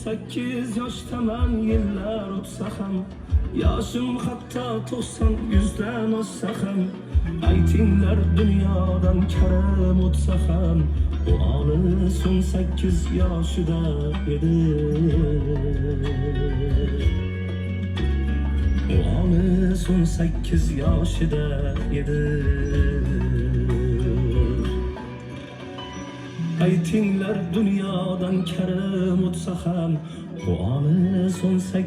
8 yoshdaman, yillar o'tsa ham, yoshim hatto 90-100dan oshsa ham, aytinglar dunyodan karim o'tsa ham, u olis 18 yoshida edi. U olis 18 yoshida edi. Aytinglar dunyodan karim o'tsa ham, u olis 18